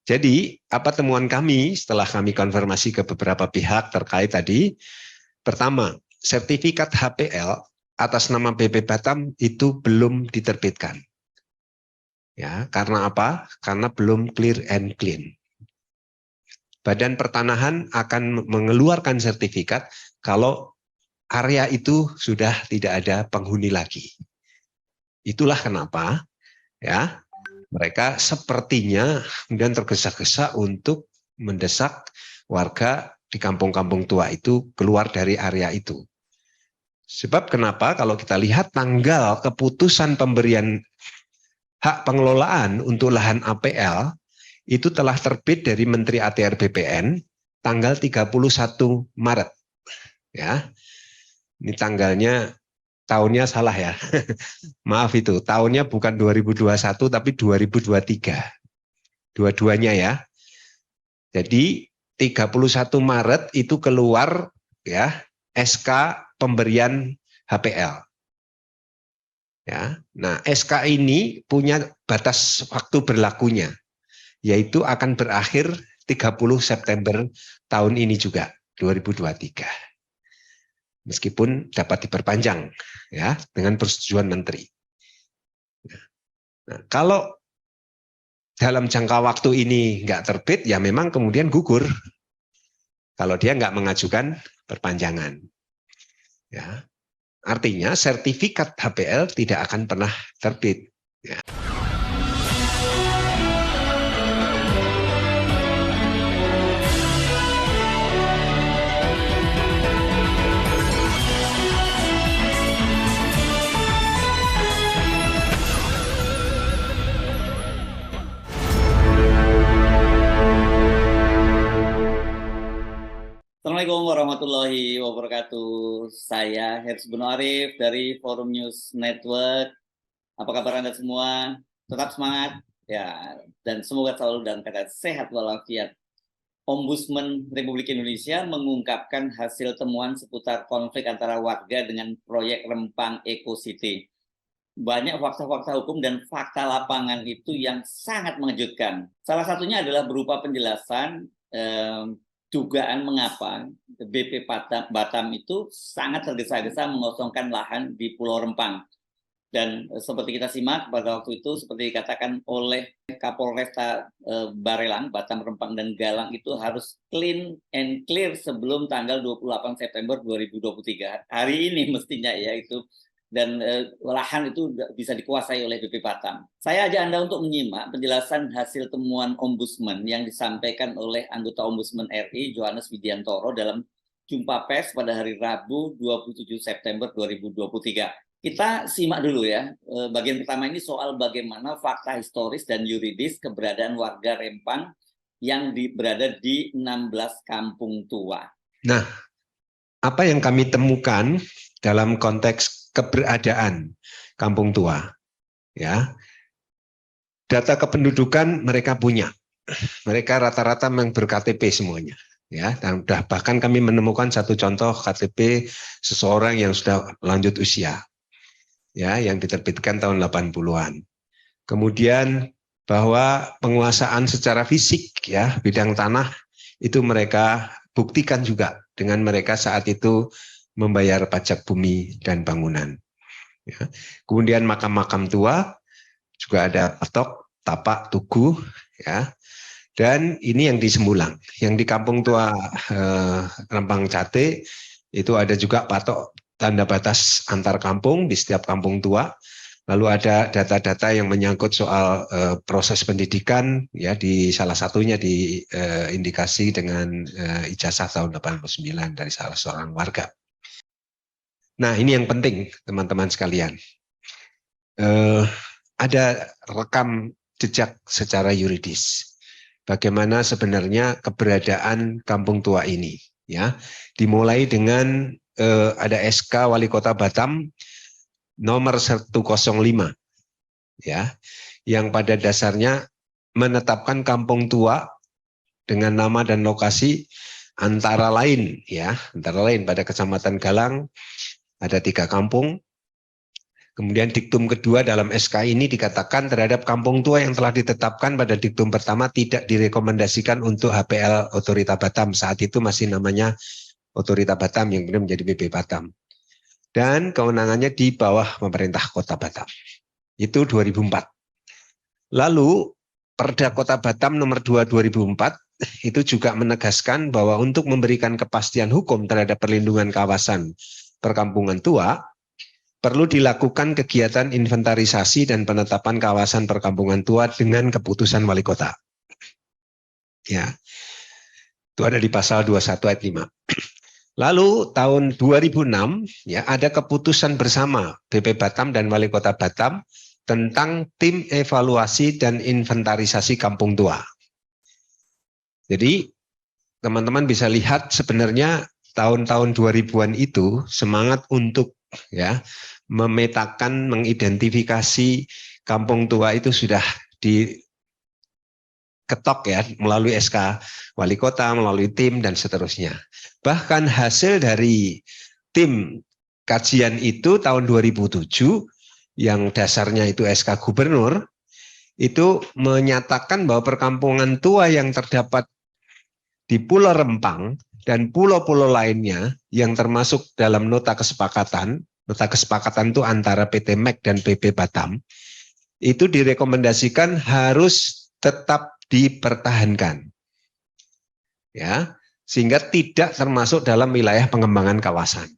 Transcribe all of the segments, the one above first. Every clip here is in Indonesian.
Jadi, apa temuan kami setelah kami konfirmasi ke beberapa pihak terkait tadi? Pertama, sertifikat HPL atas nama BP Batam itu belum diterbitkan. Ya, karena apa? Karena belum clear and clean. Badan Pertanahan akan mengeluarkan sertifikat kalau area itu sudah tidak ada penghuni lagi. Itulah kenapa ya mereka sepertinya kemudian tergesa-gesa untuk mendesak warga di kampung-kampung tua itu keluar dari area itu. Sebab kenapa? Kalau kita lihat tanggal keputusan pemberian hak pengelolaan untuk lahan APL itu telah terbit dari Menteri ATR BPN tanggal 31 Maret. Ya, ini tanggalnya, tahunnya salah ya. Maaf itu, tahunnya bukan 2021 tapi 2023. Dua-duanya ya. Jadi 31 Maret itu keluar ya SK pemberian HPL. Ya. Nah, SK ini punya batas waktu berlakunya, yaitu akan berakhir 30 September tahun ini juga, 2023. Meskipun dapat diperpanjang ya dengan persetujuan menteri. Nah, kalau dalam jangka waktu ini nggak terbit, ya memang kemudian gugur. Kalau dia nggak mengajukan perpanjangan. Ya. Artinya sertifikat HPL tidak akan pernah terbit. Ya. Assalamualaikum warahmatullahi wabarakatuh. Saya Hersy Beno Arif dari Forum News Network. Apa kabar Anda semua? Tetap semangat ya, dan semoga selalu dalam keadaan sehat walafiat. Ombudsman Republik Indonesia mengungkapkan hasil temuan seputar konflik antara warga dengan proyek Rempang Eco City. Banyak fakta-fakta hukum dan fakta lapangan itu yang sangat mengejutkan. Salah satunya adalah berupa penjelasan dugaan mengapa BP Batam itu sangat tergesa-gesa mengosongkan lahan di Pulau Rempang. Dan seperti kita simak pada waktu itu, seperti dikatakan oleh Kapolresta Barelang, Batam, Rempang, dan Galang itu harus clean and clear sebelum tanggal 28 September 2023. Hari ini mestinya ya itu. Dan lahan itu bisa dikuasai oleh BP Batam. Saya ajak Anda untuk menyimak penjelasan hasil temuan Ombudsman yang disampaikan oleh anggota Ombudsman RI Johannes Widiantoro dalam jumpa pers pada hari Rabu 27 September 2023. Kita simak dulu ya. Bagian pertama ini soal bagaimana fakta historis dan yuridis keberadaan warga Rempang yang berada di 16 kampung tua. Nah, apa yang kami temukan dalam konteks keberadaan kampung tua, ya, data kependudukan mereka punya, mereka rata-rata yang ber-KTP semuanya, ya, dan bahkan kami menemukan satu contoh KTP seseorang yang sudah lanjut usia, ya, yang diterbitkan tahun 80-an. Kemudian bahwa penguasaan secara fisik, ya, bidang tanah itu mereka buktikan juga dengan mereka saat itu membayar pajak bumi dan bangunan. Ya. Kemudian makam-makam tua juga ada patok, tapak, tugu, ya. Dan ini yang di Sembulang, yang di Kampung Tua Rempang Cate itu ada juga patok tanda batas antar kampung di setiap kampung tua. Lalu ada data-data yang menyangkut soal proses pendidikan, ya, di salah satunya diindikasi dengan ijazah tahun 89 dari salah seorang warga. Nah, ini yang penting, teman-teman sekalian. Ada rekam jejak secara yuridis. Bagaimana sebenarnya keberadaan kampung tua ini, ya. Dimulai dengan ada SK Wali Kota Batam nomor 105, ya, yang pada dasarnya menetapkan kampung tua dengan nama dan lokasi antara lain, ya, antara lain pada Kecamatan Galang ada 3 kampung, Kemudian diktum kedua dalam SK ini dikatakan terhadap kampung tua yang telah ditetapkan pada diktum pertama tidak direkomendasikan untuk HPL Otorita Batam. Saat itu masih namanya Otorita Batam yang kemudian menjadi PP Batam. Dan kewenangannya di bawah pemerintah Kota Batam. Itu 2004. Lalu Perda Kota Batam nomor 2 2004 itu juga menegaskan bahwa untuk memberikan kepastian hukum terhadap perlindungan kawasan perkampungan tua, perlu dilakukan kegiatan inventarisasi dan penetapan kawasan perkampungan tua dengan keputusan wali kota. Ya, itu ada di pasal 21 ayat 5. Lalu tahun 2006 ya ada keputusan bersama BP Batam dan wali kota Batam tentang tim evaluasi dan inventarisasi kampung tua. Jadi teman-teman bisa lihat sebenarnya tahun-tahun 2000-an itu semangat untuk ya memetakan, mengidentifikasi kampung tua itu sudah diketok ya melalui SK wali kota, melalui tim dan seterusnya. Bahkan hasil dari tim kajian itu tahun 2007 yang dasarnya itu SK gubernur itu menyatakan bahwa perkampungan tua yang terdapat di Pulau Rempang dan pulau-pulau lainnya yang termasuk dalam nota kesepakatan itu antara PT MEK dan PP Batam, itu direkomendasikan harus tetap dipertahankan. Ya, sehingga tidak termasuk dalam wilayah pengembangan kawasan.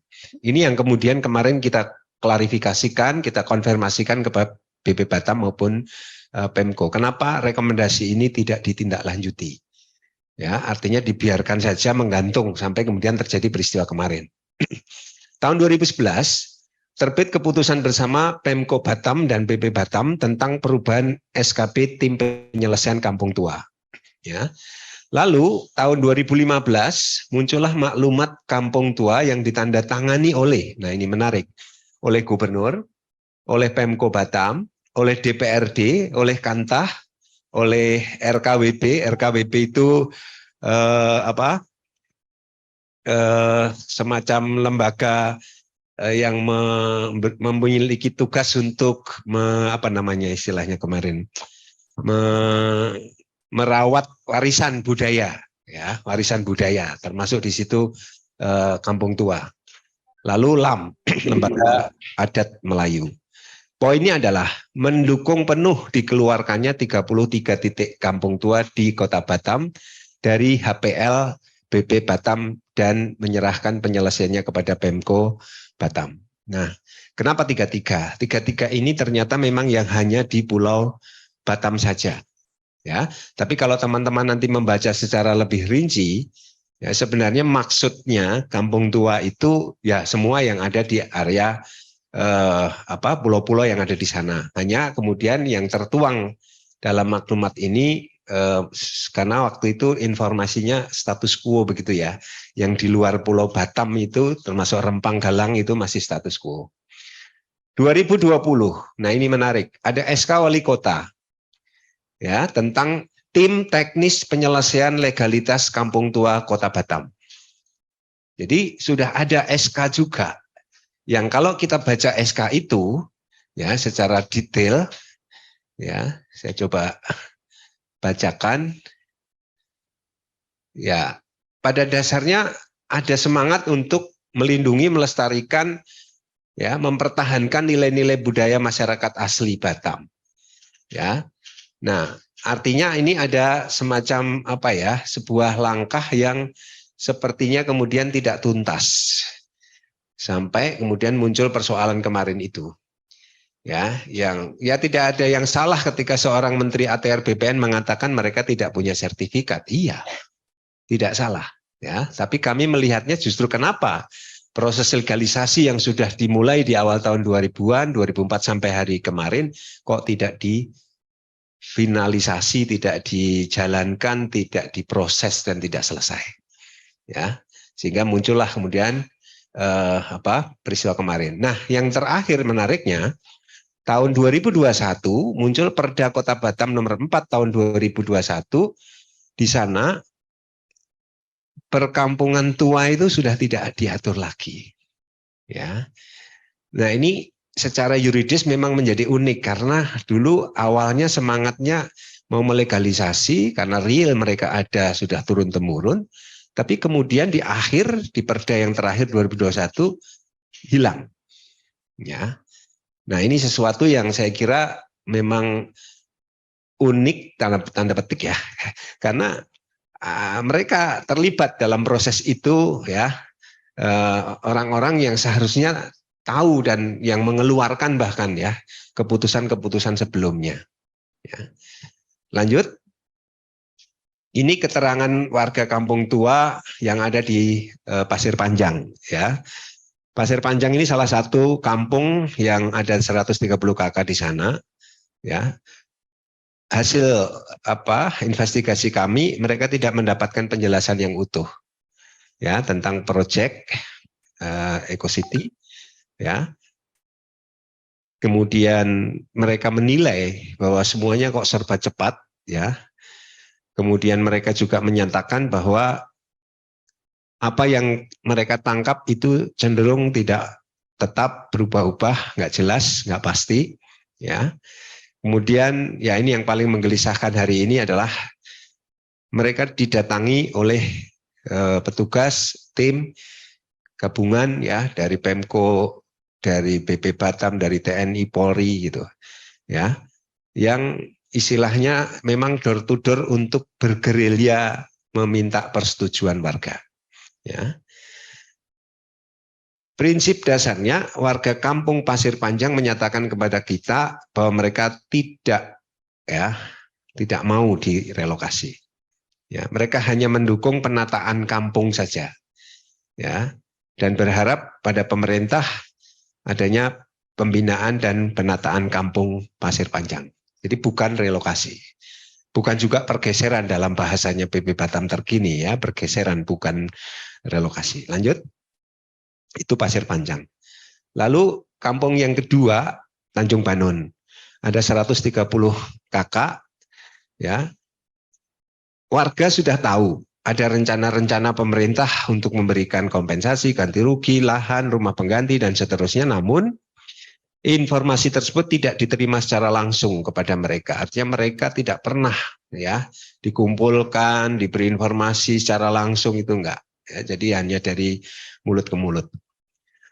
Ini yang kemudian kemarin kita klarifikasikan, kita konfirmasikan kepada BP Batam maupun Pemko. Kenapa rekomendasi ini tidak ditindaklanjuti? Ya, artinya dibiarkan saja menggantung sampai kemudian terjadi peristiwa kemarin. Tahun 2011 terbit keputusan bersama Pemko Batam dan BP Batam tentang perubahan SKP Tim Penyelesaian Kampung Tua. Ya. Lalu tahun 2015 muncullah maklumat Kampung Tua yang ditandatangani oleh, nah ini menarik, oleh Gubernur, oleh Pemko Batam, oleh DPRD, oleh Kantah, oleh RKWB. RKWB itu semacam lembaga yang memiliki tugas untuk istilahnya kemarin merawat warisan budaya, ya warisan budaya, termasuk di situ Kampung Tua. Lalu LAM, Lembaga Adat Melayu. Poinnya adalah mendukung penuh dikeluarkannya 33 titik kampung tua di Kota Batam dari HPL BP Batam dan menyerahkan penyelesaiannya kepada Pemko Batam. Nah, kenapa 33? 33 ini ternyata memang yang hanya di Pulau Batam saja. Ya, tapi kalau teman-teman nanti membaca secara lebih rinci, ya sebenarnya maksudnya kampung tua itu ya semua yang ada di area pulau-pulau yang ada di sana. Hanya kemudian yang tertuang dalam maklumat ini karena waktu itu informasinya status quo begitu ya. Yang di luar Pulau Batam itu termasuk Rempang Galang itu masih status quo. 2020. Nah, ini menarik. Ada SK Wali Kota ya tentang tim teknis penyelesaian legalitas Kampung Tua Kota Batam. Jadi sudah ada SK juga. Yang kalau kita baca SK itu ya secara detail ya, saya coba bacakan. Ya, pada dasarnya ada semangat untuk melindungi, melestarikan ya, mempertahankan nilai-nilai budaya masyarakat asli Batam. Ya. Nah, artinya ini ada semacam sebuah langkah yang sepertinya kemudian tidak tuntas. Sampai kemudian muncul persoalan kemarin itu. Ya, yang tidak ada yang salah ketika seorang Menteri ATR BPN mengatakan mereka tidak punya sertifikat. Iya. Tidak salah, ya. Tapi kami melihatnya justru kenapa proses legalisasi yang sudah dimulai di awal tahun 2000-an, 2004 sampai hari kemarin kok tidak difinalisasi, tidak dijalankan, tidak diproses dan tidak selesai. Ya. Sehingga muncullah kemudian peristiwa kemarin. Nah, yang terakhir menariknya, tahun 2021 muncul Perda Kota Batam nomor 4 tahun 2021. Di sana perkampungan tua itu sudah tidak diatur lagi. Ya. Nah, ini secara yuridis memang menjadi unik karena dulu awalnya semangatnya mau melegalisasi karena real mereka ada sudah turun-temurun, tapi kemudian di akhir di Perda yang terakhir 2021 hilang. Ya. Nah, ini sesuatu yang saya kira memang unik tanda petik ya. Karena mereka terlibat dalam proses itu ya. Orang-orang yang seharusnya tahu dan yang mengeluarkan bahkan ya keputusan-keputusan sebelumnya. Ya. Lanjut. Ini keterangan warga Kampung Tua yang ada di Pasir Panjang ya. Pasir Panjang ini salah satu kampung yang ada 130 KK di sana ya. Hasil investigasi kami, mereka tidak mendapatkan penjelasan yang utuh ya tentang proyek EcoCity ya. Kemudian mereka menilai bahwa semuanya kok serba cepat ya. Kemudian mereka juga menyatakan bahwa apa yang mereka tangkap itu cenderung tidak tetap berubah-ubah, nggak jelas, nggak pasti ya. Kemudian ya ini yang paling menggelisahkan hari ini adalah mereka didatangi oleh petugas tim gabungan ya dari Pemko, dari BP Batam, dari TNI Polri gitu ya, yang istilahnya memang door to door untuk bergerilya meminta persetujuan warga ya. Prinsip dasarnya warga Kampung Pasir Panjang menyatakan kepada kita bahwa mereka tidak mau direlokasi. Ya, mereka hanya mendukung penataan kampung saja. Ya, dan berharap pada pemerintah adanya pembinaan dan penataan kampung Pasir Panjang. Jadi bukan relokasi. Bukan juga pergeseran dalam bahasanya PP Batam terkini ya, pergeseran bukan relokasi. Lanjut. Itu Pasir Panjang. Lalu kampung yang kedua Tanjung Banon. Ada 130 KK ya. Warga sudah tahu ada rencana-rencana pemerintah untuk memberikan kompensasi, ganti rugi, lahan, rumah pengganti dan seterusnya, namun informasi tersebut tidak diterima secara langsung kepada mereka. Artinya mereka tidak pernah ya dikumpulkan, diberi informasi secara langsung, itu enggak. Ya, jadi hanya dari mulut ke mulut.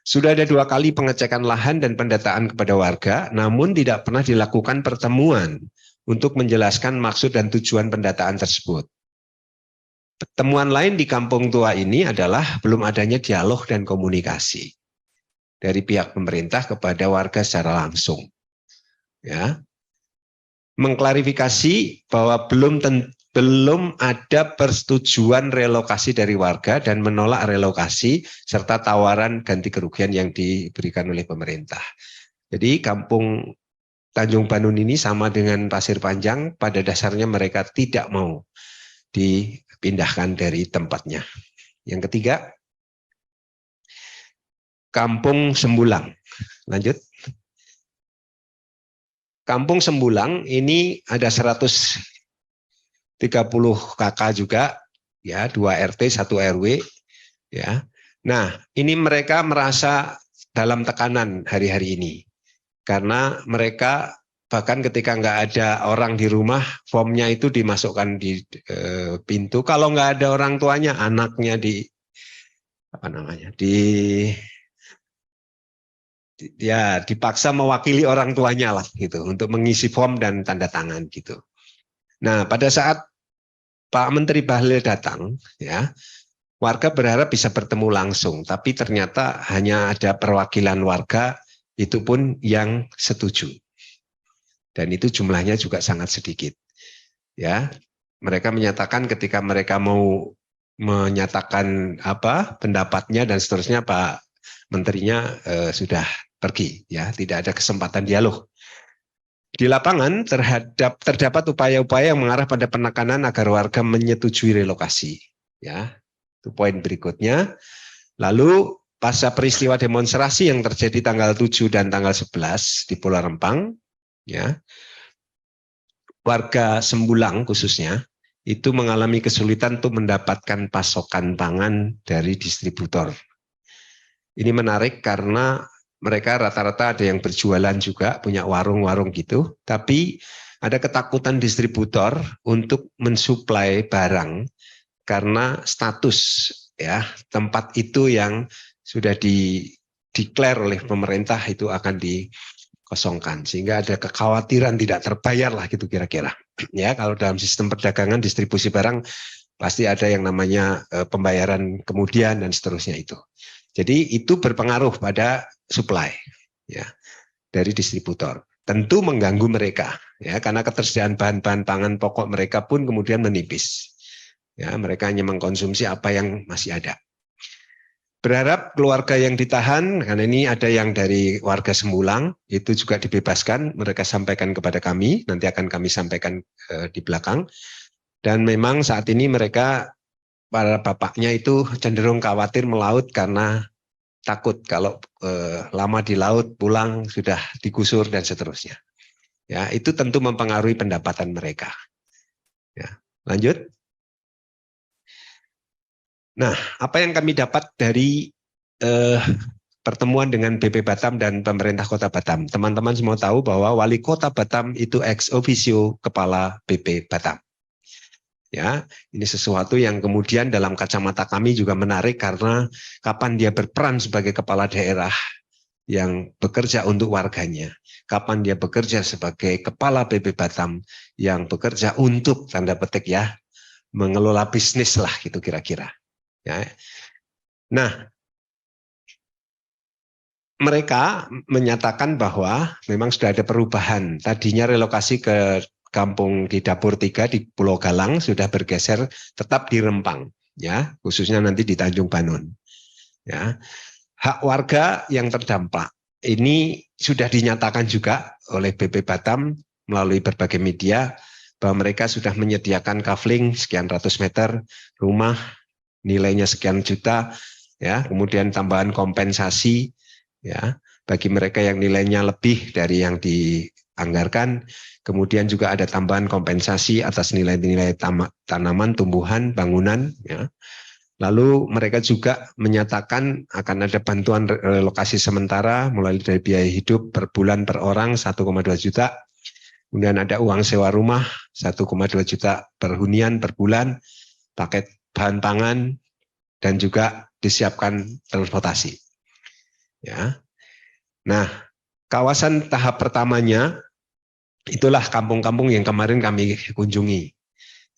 Sudah ada 2 kali pengecekan lahan dan pendataan kepada warga, namun tidak pernah dilakukan pertemuan untuk menjelaskan maksud dan tujuan pendataan tersebut. Temuan lain di Kampung Tua ini adalah belum adanya dialog dan komunikasi dari pihak pemerintah kepada warga secara langsung. Ya. Mengklarifikasi bahwa belum ada persetujuan relokasi dari warga dan menolak relokasi serta tawaran ganti kerugian yang diberikan oleh pemerintah. Jadi Kampung Tanjung Banon ini sama dengan Pasir Panjang, pada dasarnya mereka tidak mau dipindahkan dari tempatnya. Yang ketiga, Kampung Sembulang. Lanjut. Kampung Sembulang ini ada 130 KK juga, ya, 2 RT, 1 RW, ya. Nah, ini mereka merasa dalam tekanan hari-hari ini, karena mereka bahkan ketika nggak ada orang di rumah, formnya itu dimasukkan di pintu. Kalau nggak ada orang tuanya, anaknya dipaksa mewakili orang tuanya lah gitu untuk mengisi form dan tanda tangan gitu. Nah, pada saat Pak Menteri Bahlil datang, ya, warga berharap bisa bertemu langsung, tapi ternyata hanya ada perwakilan warga, itu pun yang setuju. Dan itu jumlahnya juga sangat sedikit. Ya, mereka menyatakan ketika mereka mau menyatakan pendapatnya dan seterusnya, Pak Menterinya sudah pergi, ya, tidak ada kesempatan dialog. Di lapangan terdapat upaya-upaya yang mengarah pada penekanan agar warga menyetujui relokasi. Ya, itu poin berikutnya. Lalu pasca peristiwa demonstrasi yang terjadi tanggal 7 dan tanggal 11 di Pulau Rempang, ya, warga Sembulang khususnya itu mengalami kesulitan untuk mendapatkan pasokan pangan dari distributor. Ini menarik karena mereka rata-rata ada yang berjualan juga, punya warung-warung gitu, tapi ada ketakutan distributor untuk mensuplai barang karena status ya tempat itu yang sudah declare oleh pemerintah itu akan dikosongkan, sehingga ada kekhawatiran tidak terbayar lah gitu kira-kira. Ya, kalau dalam sistem perdagangan distribusi barang pasti ada yang namanya pembayaran kemudian dan seterusnya itu. Jadi itu berpengaruh pada supply ya dari distributor. Tentu mengganggu mereka ya karena ketersediaan bahan-bahan pangan pokok mereka pun kemudian menipis. Ya, mereka hanya mengkonsumsi apa yang masih ada. Berharap keluarga yang ditahan, karena ini ada yang dari warga Sembulang, itu juga dibebaskan, mereka sampaikan kepada kami, nanti akan kami sampaikan di belakang. Dan memang saat ini mereka, para bapaknya itu cenderung khawatir melaut karena takut kalau lama di laut pulang sudah digusur dan seterusnya. Ya, itu tentu mempengaruhi pendapatan mereka. Ya, lanjut. Nah, apa yang kami dapat dari pertemuan dengan BP Batam dan pemerintah Kota Batam? Teman-teman semua tahu bahwa Wali Kota Batam itu ex officio Kepala BP Batam. Ya, ini sesuatu yang kemudian dalam kacamata kami juga menarik karena kapan dia berperan sebagai kepala daerah yang bekerja untuk warganya, kapan dia bekerja sebagai kepala BP Batam yang bekerja untuk tanda petik ya mengelola bisnis lah gitu kira-kira. Ya. Nah, mereka menyatakan bahwa memang sudah ada perubahan. Tadinya relokasi ke kampung di Dapur 3 di Pulau Galang sudah bergeser tetap di Rempang, ya, khususnya nanti di Tanjung Banon. Ya. Hak warga yang terdampak ini sudah dinyatakan juga oleh BP Batam melalui berbagai media bahwa mereka sudah menyediakan kafling sekian ratus meter rumah nilainya sekian juta, ya, kemudian tambahan kompensasi ya bagi mereka yang nilainya lebih dari yang dianggarkan, kemudian juga ada tambahan kompensasi atas nilai-nilai tanaman, tumbuhan, bangunan ya. Lalu mereka juga menyatakan akan ada bantuan relokasi sementara mulai dari biaya hidup per bulan per orang 1,2 juta. Kemudian ada uang sewa rumah 1,2 juta per hunian per bulan, paket bahan pangan, dan juga disiapkan transportasi. Ya. Nah, kawasan tahap pertamanya itulah kampung-kampung yang kemarin kami kunjungi.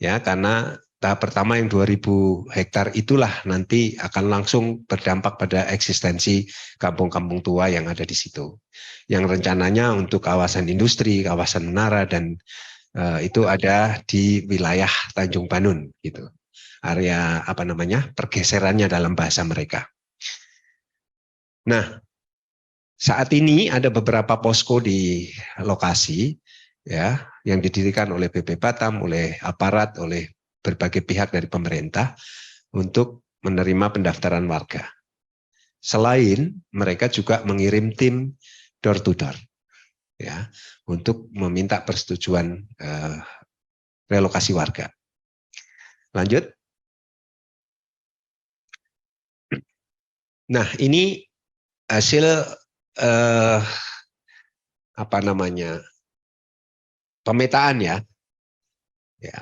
Ya, karena tahap pertama yang 2000 hektar itulah nanti akan langsung berdampak pada eksistensi kampung-kampung tua yang ada di situ. Yang rencananya untuk kawasan industri, kawasan menara dan itu ada di wilayah Tanjung Banon gitu. Area apa namanya? Pergeserannya dalam bahasa mereka. Nah, saat ini ada beberapa posko di lokasi ya yang didirikan oleh BP Batam, oleh aparat, oleh berbagai pihak dari pemerintah untuk menerima pendaftaran warga. Selain mereka juga mengirim tim door to door ya untuk meminta persetujuan relokasi warga. Lanjut. Nah, ini hasil apa namanya pemetaan ya,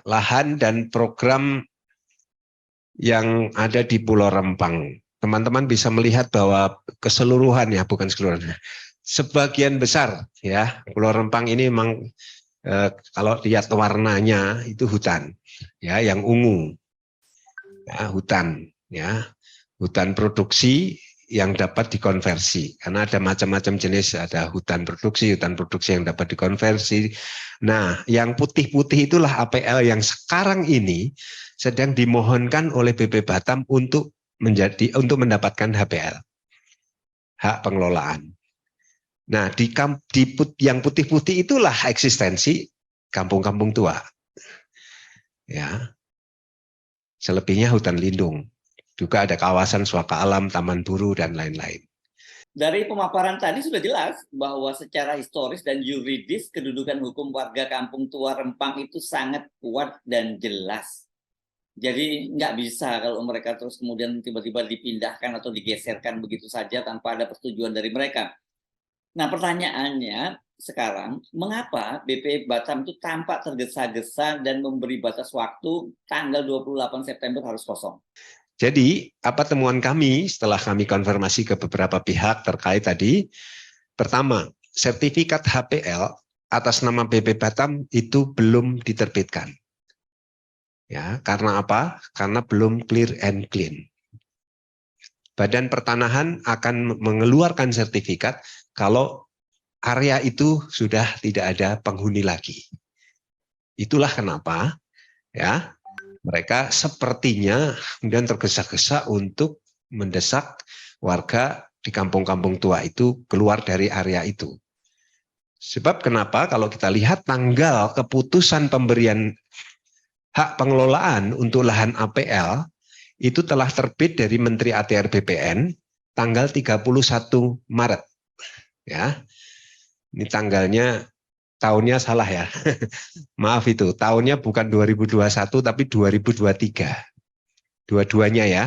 lahan dan program yang ada di Pulau Rempang. Teman-teman bisa melihat bahwa keseluruhan ya, bukan keseluruhan, sebagian besar ya Pulau Rempang ini memang kalau lihat warnanya itu hutan ya, yang ungu ya, hutan produksi yang dapat dikonversi karena ada macam-macam jenis, ada hutan produksi yang dapat dikonversi. Nah, yang putih-putih itulah APL yang sekarang ini sedang dimohonkan oleh BP Batam untuk mendapatkan HPL, hak pengelolaan. Nah, yang putih-putih itulah eksistensi kampung-kampung tua. Ya. Selebihnya hutan lindung. Juga ada kawasan suaka alam, taman buru, dan lain-lain. Dari pemaparan tadi sudah jelas bahwa secara historis dan yuridis kedudukan hukum warga kampung tua Rempang itu sangat kuat dan jelas. Jadi nggak bisa kalau mereka terus kemudian tiba-tiba dipindahkan atau digeserkan begitu saja tanpa ada persetujuan dari mereka. Nah, pertanyaannya sekarang, mengapa BP Batam itu tampak tergesa-gesa dan memberi batas waktu tanggal 28 September harus kosong? Jadi, apa temuan kami setelah kami konfirmasi ke beberapa pihak terkait tadi? Pertama, sertifikat HPL atas nama BP Batam itu belum diterbitkan. Ya, karena apa? Karena belum clear and clean. Badan Pertanahan akan mengeluarkan sertifikat kalau area itu sudah tidak ada penghuni lagi. Itulah kenapa ya mereka sepertinya kemudian tergesa-gesa untuk mendesak warga di kampung-kampung tua itu keluar dari area itu. Sebab kenapa? Kalau kita lihat tanggal keputusan pemberian hak pengelolaan untuk lahan APL itu telah terbit dari Menteri ATR BPN tanggal 31 Maret. Ya, ini tanggalnya, tahunnya salah ya. Maaf itu, tahunnya bukan 2021 tapi 2023. Dua-duanya ya.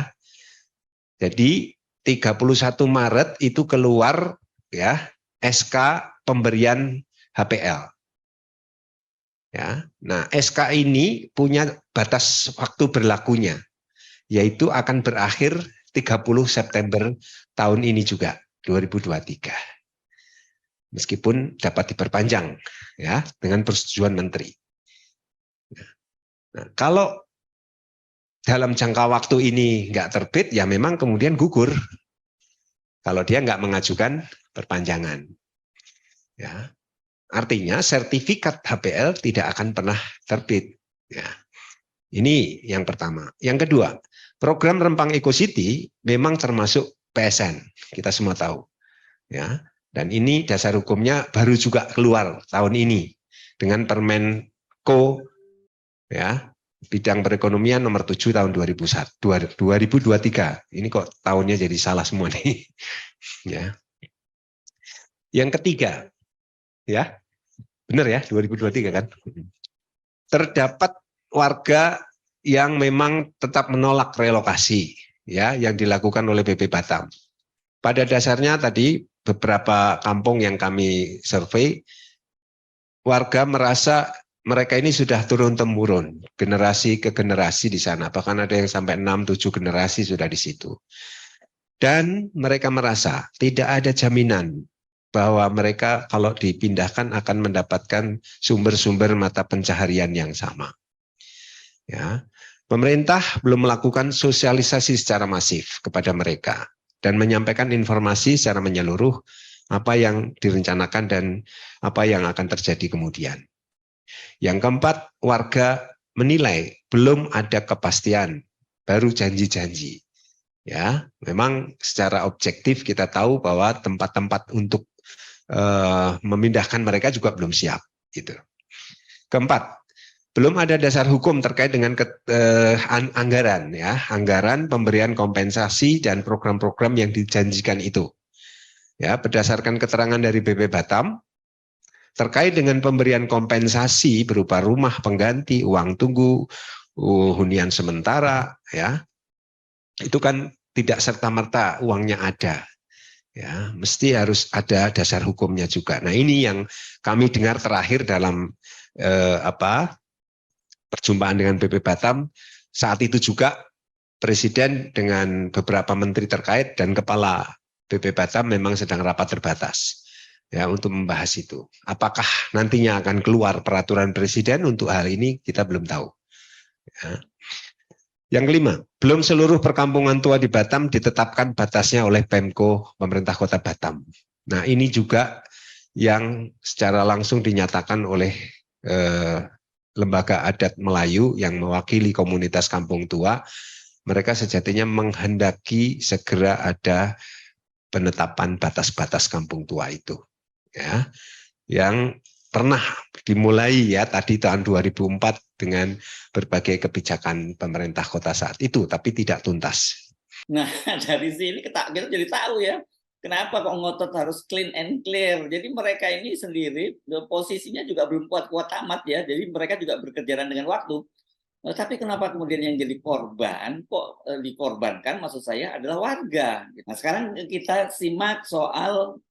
Jadi 31 Maret itu keluar ya SK pemberian HPL. Ya. Nah, SK ini punya batas waktu berlakunya, yaitu akan berakhir 30 September tahun ini juga, 2023. Meskipun dapat diperpanjang ya dengan persetujuan menteri. Nah, kalau dalam jangka waktu ini nggak terbit, ya memang kemudian gugur. Kalau dia nggak mengajukan perpanjangan. Ya. Artinya sertifikat HPL tidak akan pernah terbit. Ya. Ini yang pertama. Yang kedua, program Rempang Eco City memang termasuk PSN. Kita semua tahu. Ya. Dan ini dasar hukumnya baru juga keluar tahun ini dengan Permenko ya, bidang perekonomian nomor 7 tahun 2023. Ini kok tahunnya jadi salah semua nih. Ya. Yang ketiga, ya, benar ya, 2023 kan. Terdapat warga yang memang tetap menolak relokasi, ya, yang dilakukan oleh BP Batam. Pada dasarnya tadi beberapa kampung yang kami survei, warga merasa mereka ini sudah turun-temurun, generasi ke generasi di sana, bahkan ada yang sampai 6-7 generasi sudah di situ. Dan mereka merasa tidak ada jaminan bahwa mereka kalau dipindahkan akan mendapatkan sumber-sumber mata pencaharian yang sama. Ya, pemerintah belum melakukan sosialisasi secara masif kepada mereka dan menyampaikan informasi secara menyeluruh apa yang direncanakan dan apa yang akan terjadi kemudian. Yang keempat, warga menilai belum ada kepastian, baru janji-janji. Ya, memang secara objektif kita tahu bahwa tempat-tempat untuk memindahkan mereka juga belum siap. Gitu. Keempat, belum ada dasar hukum terkait dengan anggaran, ya, anggaran pemberian kompensasi dan program-program yang dijanjikan itu. Ya, berdasarkan keterangan dari BP Batam, terkait dengan pemberian kompensasi berupa rumah pengganti, uang tunggu, hunian sementara, ya, itu kan tidak serta-merta uangnya ada. Ya, mesti harus ada dasar hukumnya juga. Nah, ini yang kami dengar terakhir dalam perjumpaan dengan BP Batam. Saat itu juga Presiden dengan beberapa menteri terkait dan kepala BP Batam memang sedang rapat terbatas ya untuk membahas itu. Apakah nantinya akan keluar peraturan Presiden untuk hal ini kita belum tahu. Ya. Yang kelima, belum seluruh perkampungan tua di Batam ditetapkan batasnya oleh Pemko pemerintah Kota Batam. Nah, ini juga yang secara langsung dinyatakan oleh lembaga adat Melayu yang mewakili komunitas kampung tua. Mereka sejatinya menghendaki segera ada penetapan batas-batas kampung tua itu. Ya, yang pernah dimulai ya tadi tahun 2004 dengan berbagai kebijakan pemerintah kota saat itu, tapi tidak tuntas. Nah, dari sini kita jadi tahu ya, kenapa kok ngotot harus clean and clear. Jadi mereka ini sendiri posisinya juga belum kuat-kuat amat ya, jadi mereka juga berkejaran dengan waktu. Tapi kenapa kemudian yang jadi korban kok dikorbankan maksud saya adalah warga. Nah, sekarang kita simak soal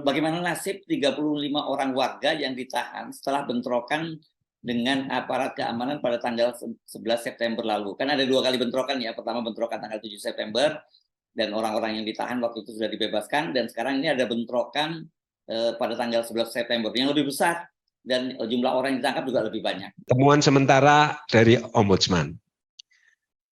bagaimana nasib 35 orang warga yang ditahan setelah bentrokan dengan aparat keamanan pada tanggal 11 September lalu. Kan ada 2 kali bentrokan ya. Pertama bentrokan tanggal 7 September dan orang-orang yang ditahan waktu itu sudah dibebaskan, dan sekarang ini ada bentrokan pada tanggal 11 September yang lebih besar dan jumlah orang yang ditangkap juga lebih banyak. Temuan sementara dari Ombudsman.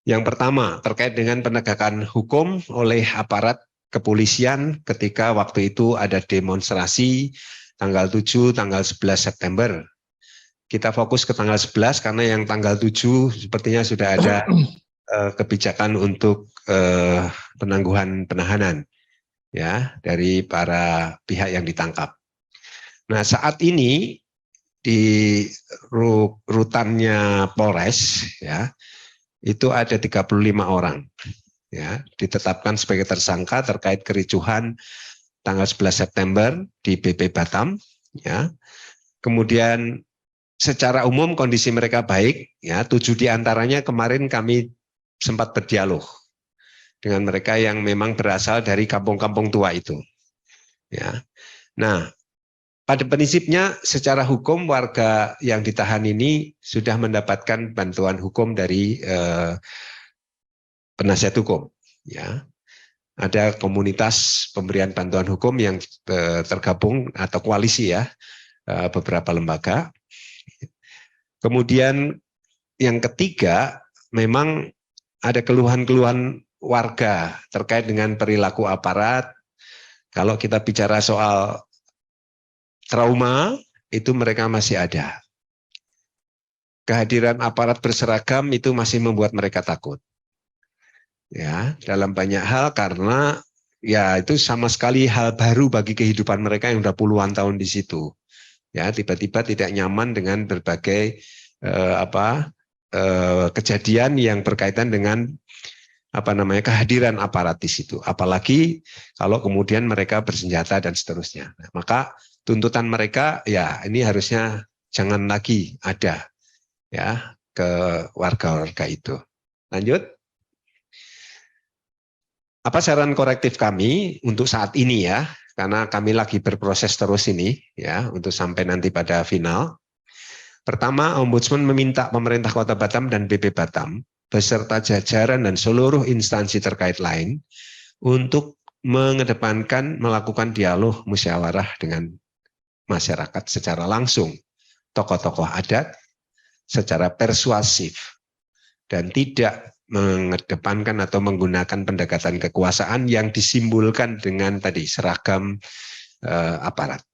Yang pertama, terkait dengan penegakan hukum oleh aparat kepolisian ketika waktu itu ada demonstrasi tanggal 7, tanggal 11 September. Kita fokus ke tanggal 11 karena yang tanggal 7 sepertinya sudah ada kebijakan untuk penangguhan penahanan ya dari para pihak yang ditangkap. Nah, saat ini di rutannya Polres ya itu ada 35 orang ya ditetapkan sebagai tersangka terkait kericuhan tanggal 11 September di BP Batam ya. Kemudian secara umum kondisi mereka baik ya, 7 diantaranya kemarin kami sempat berdialog dengan mereka yang memang berasal dari kampung-kampung tua itu ya. Nah, pada prinsipnya secara hukum warga yang ditahan ini sudah mendapatkan bantuan hukum dari penasihat hukum. Ya, ada komunitas pemberian bantuan hukum yang tergabung atau koalisi ya beberapa lembaga. Kemudian yang ketiga memang ada keluhan-keluhan warga terkait dengan perilaku aparat. Kalau kita bicara soal trauma, itu mereka masih ada. Kehadiran aparat berseragam itu masih membuat mereka takut. Ya, dalam banyak hal karena ya itu sama sekali hal baru bagi kehidupan mereka yang sudah puluhan tahun di situ. Ya, tiba-tiba tidak nyaman dengan berbagai kejadian yang berkaitan dengan kehadiran aparat di situ. Apalagi kalau kemudian mereka bersenjata dan seterusnya. Nah, maka tuntutan mereka ya ini harusnya jangan lagi ada ya ke warga-warga itu. Lanjut. Apa saran korektif kami untuk saat ini ya, karena kami lagi berproses terus ini ya untuk sampai nanti pada final. Pertama, Ombudsman meminta pemerintah Kota Batam dan BP Batam beserta jajaran dan seluruh instansi terkait lain untuk mengedepankan melakukan dialog musyawarah dengan masyarakat secara langsung, tokoh-tokoh adat secara persuasif dan tidak mengedepankan atau menggunakan pendekatan kekuasaan yang disimbolkan dengan tadi seragam aparat.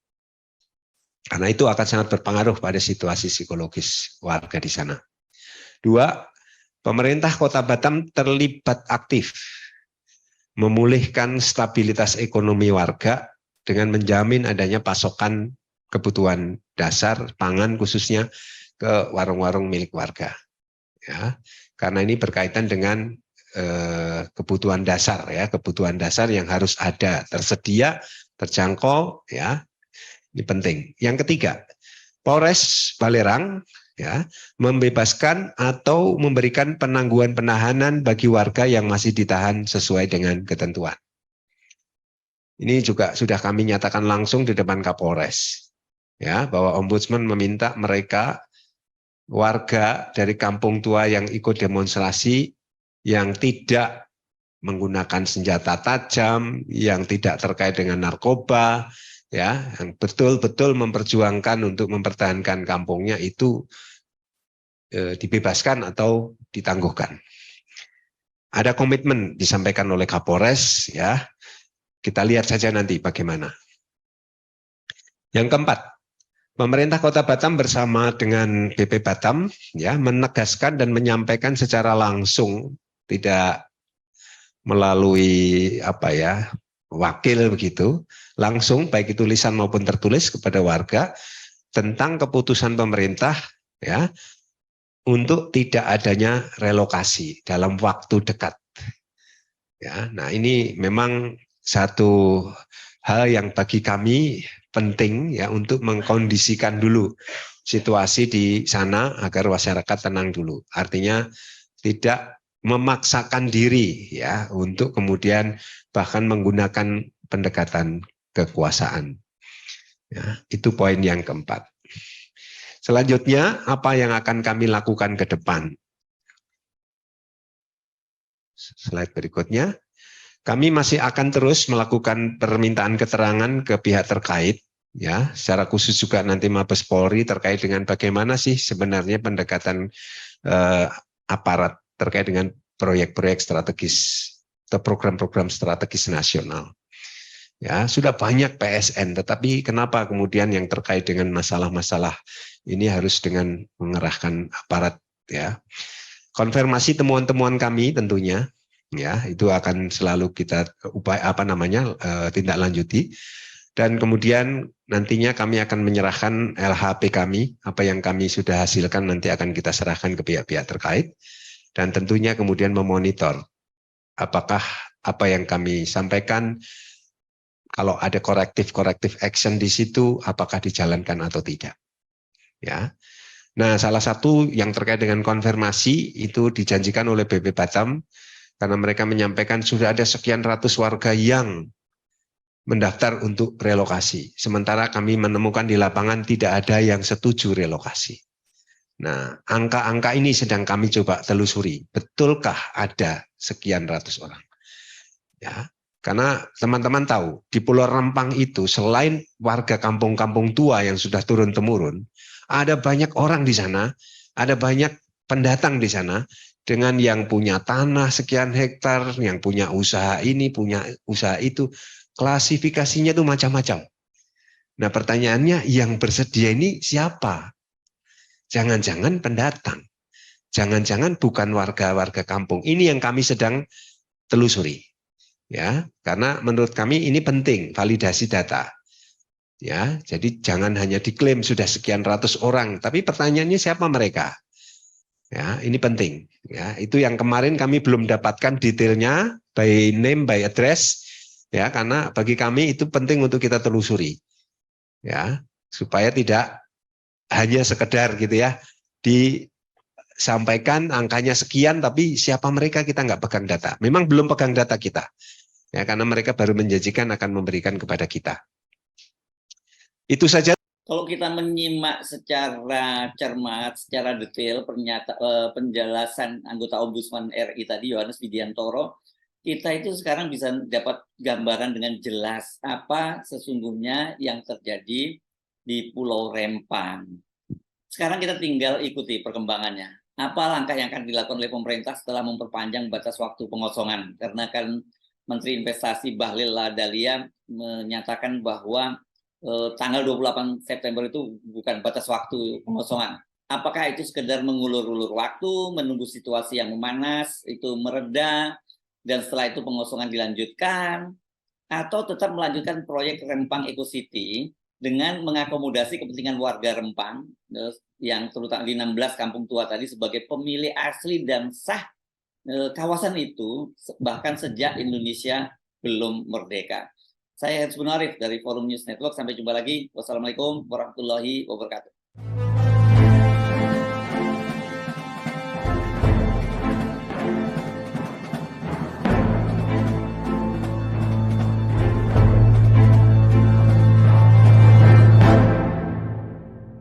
Karena itu akan sangat berpengaruh pada situasi psikologis warga di sana. 2, pemerintah Kota Batam terlibat aktif memulihkan stabilitas ekonomi warga dengan menjamin adanya pasokan kebutuhan dasar pangan khususnya ke warung-warung milik warga. Ya, karena ini berkaitan dengan kebutuhan dasar ya, kebutuhan dasar yang harus ada, tersedia, terjangkau ya. Ini penting. Yang ketiga, Polres Balerang ya membebaskan atau memberikan penangguhan penahanan bagi warga yang masih ditahan sesuai dengan ketentuan. Ini juga sudah kami nyatakan langsung di depan Kapolres ya bahwa Ombudsman meminta mereka warga dari kampung tua yang ikut demonstrasi yang tidak menggunakan senjata tajam, yang tidak terkait dengan narkoba, ya, yang betul-betul memperjuangkan untuk mempertahankan kampungnya itu dibebaskan atau ditangguhkan. Ada komitmen disampaikan oleh Kapolres, ya. Kita lihat saja nanti bagaimana. Yang keempat, pemerintah Kota Batam bersama dengan BP Batam ya menegaskan dan menyampaikan secara langsung, tidak melalui wakil begitu, langsung baik itu tulisan maupun tertulis kepada warga tentang keputusan pemerintah ya untuk tidak adanya relokasi dalam waktu dekat. Ya, nah ini memang satu hal yang bagi kami penting ya untuk mengkondisikan dulu situasi di sana agar masyarakat tenang dulu. Artinya tidak memaksakan diri ya untuk kemudian bahkan menggunakan pendekatan kekuasaan. Ya, itu poin yang keempat. Selanjutnya, apa yang akan kami lakukan ke depan? Slide berikutnya. Kami masih akan terus melakukan permintaan keterangan ke pihak terkait, ya, secara khusus juga nanti Mabes Polri terkait dengan bagaimana sih sebenarnya pendekatan aparat terkait dengan proyek-proyek strategis atau program-program strategis nasional. Ya, sudah banyak PSN, tetapi kenapa kemudian yang terkait dengan masalah-masalah ini harus dengan mengerahkan aparat, ya. Konfirmasi temuan-temuan kami tentunya, ya, itu akan selalu kita tindak lanjuti, dan kemudian nantinya kami akan menyerahkan LHP kami, apa yang kami sudah hasilkan nanti akan kita serahkan ke pihak-pihak terkait, dan tentunya kemudian memonitor apakah apa yang kami sampaikan, kalau ada korektif action di situ, apakah dijalankan atau tidak, ya. Nah, salah satu yang terkait dengan konfirmasi itu dijanjikan oleh BP Batam, karena mereka menyampaikan sudah ada sekian ratus warga yang mendaftar untuk relokasi. Sementara kami menemukan di lapangan tidak ada yang setuju relokasi. Nah, angka-angka ini sedang kami coba telusuri. Betulkah ada sekian ratus orang? Ya, karena teman-teman tahu, di Pulau Rempang itu selain warga kampung-kampung tua yang sudah turun-temurun, ada banyak orang di sana, ada banyak pendatang di sana, dengan yang punya tanah sekian hektar, yang punya usaha ini, punya usaha itu, klasifikasinya itu macam-macam. Nah, pertanyaannya, yang bersedia ini siapa? Jangan-jangan pendatang, jangan-jangan bukan warga-warga kampung. Ini yang kami sedang telusuri. Ya, karena menurut kami ini penting validasi data. Ya, jadi jangan hanya diklaim sudah sekian ratus orang, tapi pertanyaannya siapa mereka? Ya, ini penting. Ya, itu yang kemarin kami belum dapatkan detailnya by name, by address, ya, karena bagi kami itu penting untuk kita telusuri, ya, supaya tidak hanya sekedar gitu ya disampaikan angkanya sekian, tapi siapa mereka kita nggak pegang data. Memang belum pegang data kita. Ya, karena mereka baru menjanjikan akan memberikan kepada kita. Itu saja. Kalau kita menyimak secara cermat, secara detail penjelasan anggota Ombudsman RI tadi, Yohanes Widiantoro, kita itu sekarang bisa dapat gambaran dengan jelas apa sesungguhnya yang terjadi di Pulau Rempang. Sekarang kita tinggal ikuti perkembangannya. Apa langkah yang akan dilakukan oleh pemerintah setelah memperpanjang batas waktu pengosongan? Karena kan Menteri Investasi Bahlil Lahadalia menyatakan bahwa tanggal 28 September itu bukan batas waktu pengosongan. Apakah itu sekedar mengulur-ulur waktu, menunggu situasi yang memanas, itu mereda, dan setelah itu pengosongan dilanjutkan, atau tetap melanjutkan proyek Rempang Eco City dengan mengakomodasi kepentingan warga Rempang yang terutama di 16 kampung tua tadi sebagai pemilik asli dan sah kawasan itu bahkan sejak Indonesia belum merdeka. Saya Hersbun Arif dari Forum News Network. Sampai jumpa lagi. Wassalamualaikum warahmatullahi wabarakatuh.